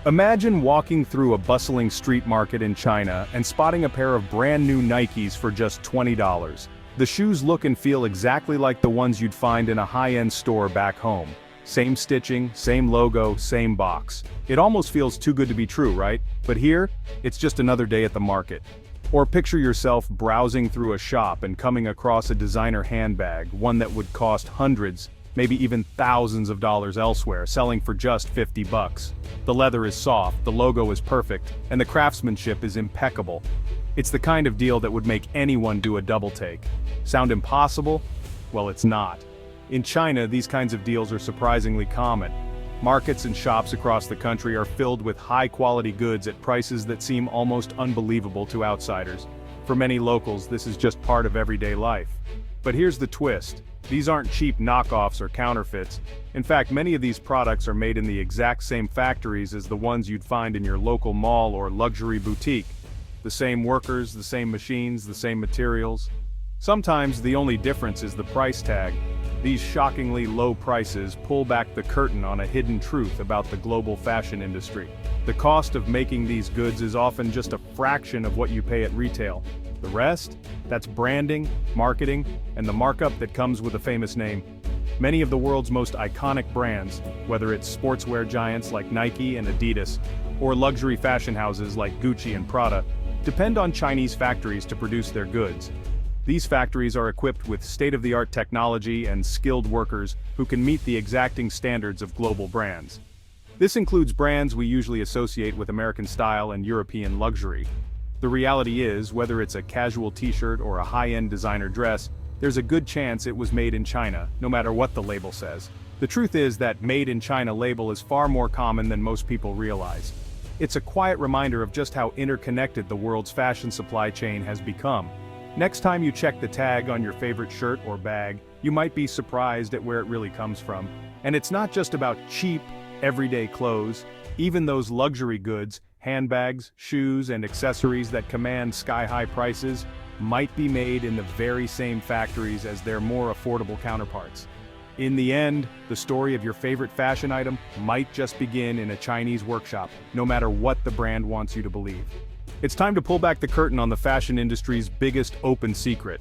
Imagine walking through a bustling street market in China and spotting a pair of brand new Nikes for just $20. The shoes look and feel exactly like the ones you'd find in a high-end store back home. Same stitching, same logo, same box. It almost feels too good to be true, right? But here, it's just another day at the market. Or picture yourself browsing through a shop and coming across a designer handbag, one that would cost hundreds, maybe even thousands of dollars elsewhere, selling for just 50 bucks. The leather is soft, the logo is perfect, and the craftsmanship is impeccable. It's the kind of deal that would make anyone do a double take. Sound impossible? Well, it's not. In China, these kinds of deals are surprisingly common. Markets and shops across the country are filled with high-quality goods at prices that seem almost unbelievable to outsiders. For many locals, this is just part of everyday life. But here's the twist. These aren't cheap knockoffs or counterfeits. In fact, many of these products are made in the exact same factories as the ones you'd find in your local mall or luxury boutique. The same workers, the same machines, the same materials. Sometimes the only difference is the price tag. These shockingly low prices pull back the curtain on a hidden truth about the global fashion industry. The cost of making these goods is often just a fraction of what you pay at retail. The rest? That's branding, marketing, and the markup that comes with a famous name. Many of the world's most iconic brands, whether it's sportswear giants like Nike and Adidas, or luxury fashion houses like Gucci and Prada, depend on Chinese factories to produce their goods. These factories are equipped with state-of-the-art technology and skilled workers who can meet the exacting standards of global brands. This includes brands we usually associate with American style and European luxury. The reality is, whether it's a casual t-shirt or a high-end designer dress, there's a good chance it was made in China, no matter what the label says. The truth is that Made in China label is far more common than most people realize. It's a quiet reminder of just how interconnected the world's fashion supply chain has become. Next time you check the tag on your favorite shirt or bag, you might be surprised at where it really comes from. And it's not just about cheap, everyday clothes. Even those luxury goods, handbags, shoes, and accessories that command sky-high prices might be made in the very same factories as their more affordable counterparts. In the end, the story of your favorite fashion item might just begin in a Chinese workshop, no matter what the brand wants you to believe. It's time to pull back the curtain on the fashion industry's biggest open secret.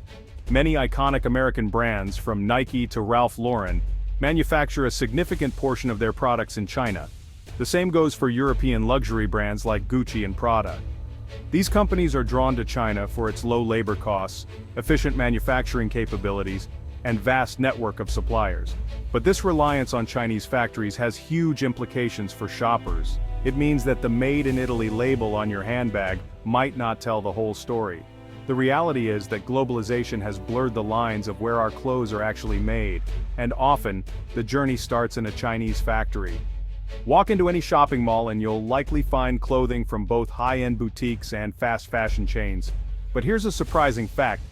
Many iconic American brands, from Nike to Ralph Lauren, manufacture a significant portion of their products in China. The same goes for European luxury brands like Gucci and Prada. These companies are drawn to China for its low labor costs, efficient manufacturing capabilities, and vast network of suppliers. But this reliance on Chinese factories has huge implications for shoppers. It means that the Made in Italy label on your handbag might not tell the whole story. The reality is that globalization has blurred the lines of where our clothes are actually made, and often, the journey starts in a Chinese factory. Walk into any shopping mall and you'll likely find clothing from both high-end boutiques and fast fashion chains. But here's a surprising fact.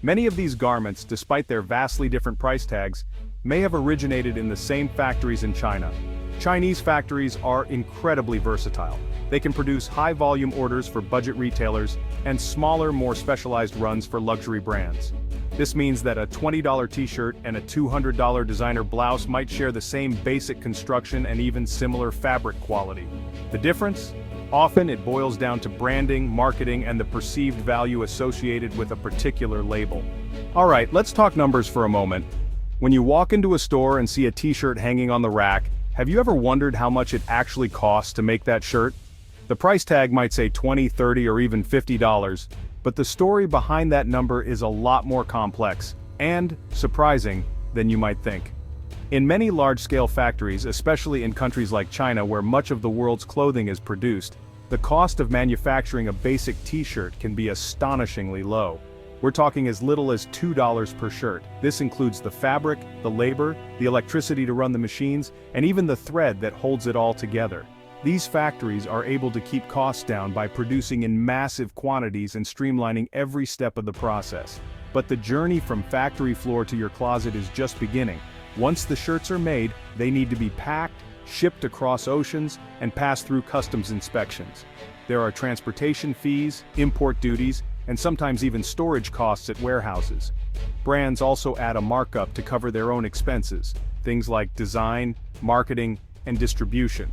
Many of these garments, despite their vastly different price tags, may have originated in the same factories in China. Chinese factories are incredibly versatile. They can produce high-volume orders for budget retailers and smaller, more specialized runs for luxury brands. This means that a $20 t-shirt and a $200 designer blouse might share the same basic construction and even similar fabric quality. The difference? Often it boils down to branding, marketing, and the perceived value associated with a particular label. Alright, let's talk numbers for a moment. When you walk into a store and see a t-shirt hanging on the rack, have you ever wondered how much it actually costs to make that shirt? The price tag might say $20, $30, or even $50, but the story behind that number is a lot more complex, and surprising, than you might think. In many large-scale factories, especially in countries like China where much of the world's clothing is produced, the cost of manufacturing a basic t-shirt can be astonishingly low. We're talking as little as $2 per shirt. This includes the fabric, the labor, the electricity to run the machines, and even the thread that holds it all together. These factories are able to keep costs down by producing in massive quantities and streamlining every step of the process. But the journey from factory floor to your closet is just beginning. Once the shirts are made, they need to be packed, shipped across oceans, and pass through customs inspections. There are transportation fees, import duties, and sometimes even storage costs at warehouses. Brands also add a markup to cover their own expenses, things like design, marketing, and distribution.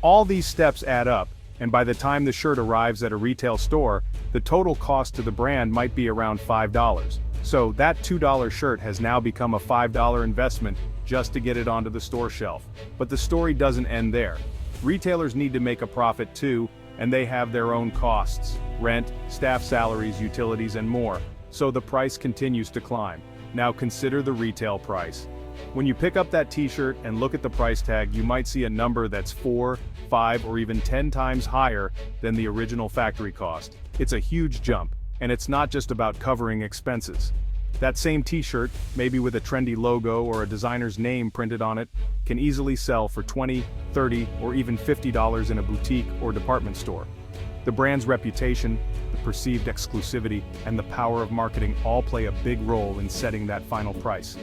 All these steps add up, and by the time the shirt arrives at a retail store, the total cost to the brand might be around $5. So that $2 shirt has now become a $5 investment just to get it onto the store shelf. But the story doesn't end there. Retailers need to make a profit too, and they have their own costs: rent, staff salaries, utilities, and more. So the price continues to climb. Now consider the retail price. When you pick up that t-shirt and look at the price tag, you might see a number that's 4, 5, or even 10 times higher than the original factory cost. It's a huge jump, and it's not just about covering expenses. That same t-shirt, maybe with a trendy logo or a designer's name printed on it, can easily sell for $20, $30, or even $50 in a boutique or department store. The brand's reputation, the perceived exclusivity, and the power of marketing all play a big role in setting that final price.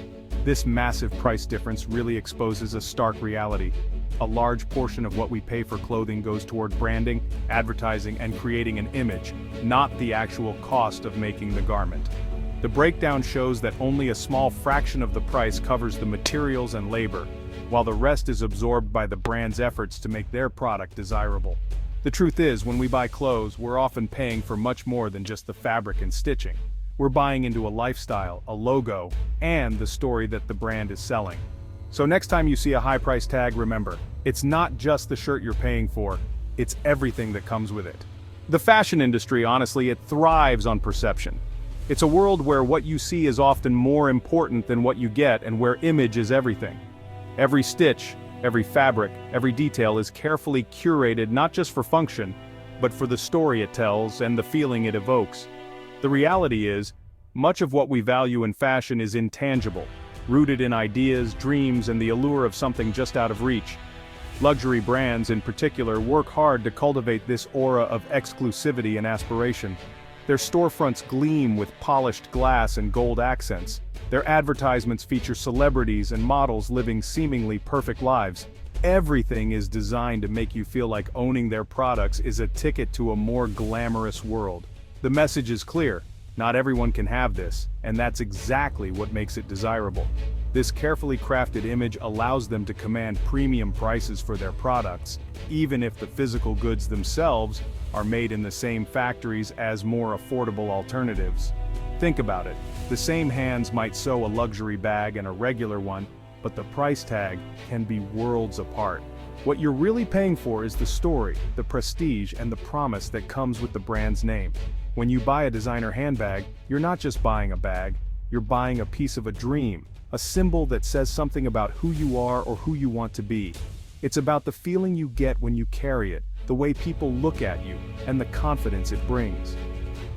This massive price difference really exposes a stark reality. A large portion of what we pay for clothing goes toward branding, advertising, and creating an image, not the actual cost of making the garment. The breakdown shows that only a small fraction of the price covers the materials and labor, while the rest is absorbed by the brand's efforts to make their product desirable. The truth is, when we buy clothes, we're often paying for much more than just the fabric and stitching. We're buying into a lifestyle, a logo, and the story that the brand is selling. So next time you see a high price tag, remember, it's not just the shirt you're paying for, it's everything that comes with it. The fashion industry, honestly, it thrives on perception. It's a world where what you see is often more important than what you get, and where image is everything. Every stitch, every fabric, every detail is carefully curated not just for function, but for the story it tells and the feeling it evokes. The reality is, much of what we value in fashion is intangible, rooted in ideas, dreams, and the allure of something just out of reach. Luxury brands, in particular, work hard to cultivate this aura of exclusivity and aspiration. Their storefronts gleam with polished glass and gold accents. Their advertisements feature celebrities and models living seemingly perfect lives. Everything is designed to make you feel like owning their products is a ticket to a more glamorous world. The message is clear: not everyone can have this, and that's exactly what makes it desirable. This carefully crafted image allows them to command premium prices for their products, even if the physical goods themselves are made in the same factories as more affordable alternatives. Think about it. The same hands might sew a luxury bag and a regular one, but the price tag can be worlds apart. What you're really paying for is the story, the prestige, and the promise that comes with the brand's name. When you buy a designer handbag, you're not just buying a bag, you're buying a piece of a dream, a symbol that says something about who you are or who you want to be. It's about the feeling you get when you carry it, the way people look at you, and the confidence it brings.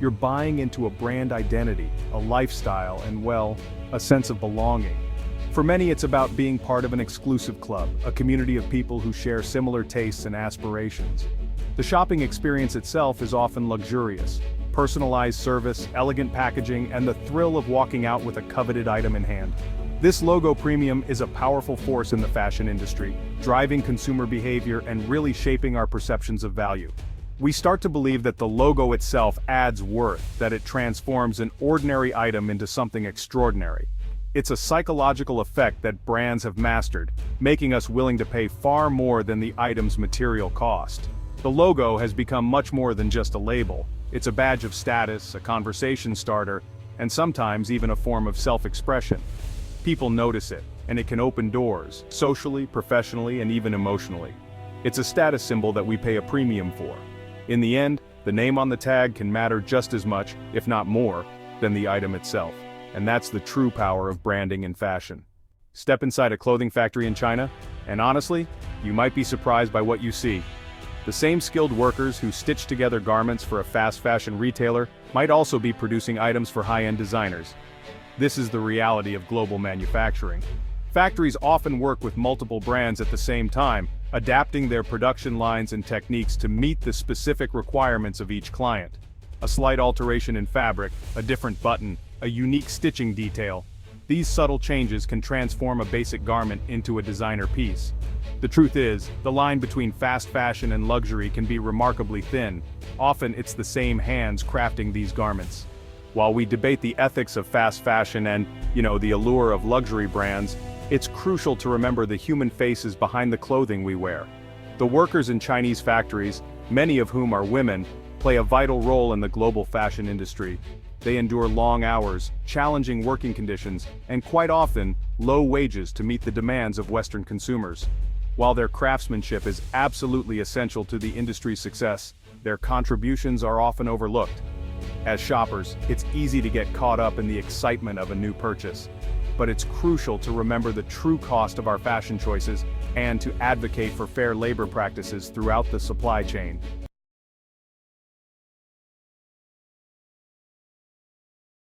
You're buying into a brand identity, a lifestyle, and well, a sense of belonging. For many, it's about being part of an exclusive club, a community of people who share similar tastes and aspirations. The shopping experience itself is often luxurious. Personalized service, elegant packaging, and the thrill of walking out with a coveted item in hand. This logo premium is a powerful force in the fashion industry, driving consumer behavior and really shaping our perceptions of value. We start to believe that the logo itself adds worth, that it transforms an ordinary item into something extraordinary. It's a psychological effect that brands have mastered, making us willing to pay far more than the item's material cost. The logo has become much more than just a label. It's a badge of status, a conversation starter, and sometimes even a form of self-expression. People notice it, and it can open doors, socially, professionally, and even emotionally. It's a status symbol that we pay a premium for. In the end, the name on the tag can matter just as much, if not more, than the item itself. And that's the true power of branding in fashion. Step inside a clothing factory in China, and honestly, you might be surprised by what you see. The same skilled workers who stitch together garments for a fast fashion retailer might also be producing items for high-end designers. This is the reality of global manufacturing. Factories often work with multiple brands at the same time, adapting their production lines and techniques to meet the specific requirements of each client. A slight alteration in fabric, a different button, a unique stitching detail. These subtle changes can transform a basic garment into a designer piece. The truth is, the line between fast fashion and luxury can be remarkably thin. Often it's the same hands crafting these garments. While we debate the ethics of fast fashion and, the allure of luxury brands, it's crucial to remember the human faces behind the clothing we wear. The workers in Chinese factories, many of whom are women, play a vital role in the global fashion industry. They endure long hours, challenging working conditions, and quite often, low wages to meet the demands of Western consumers. While their craftsmanship is absolutely essential to the industry's success, their contributions are often overlooked. As shoppers, it's easy to get caught up in the excitement of a new purchase. But it's crucial to remember the true cost of our fashion choices and to advocate for fair labor practices throughout the supply chain.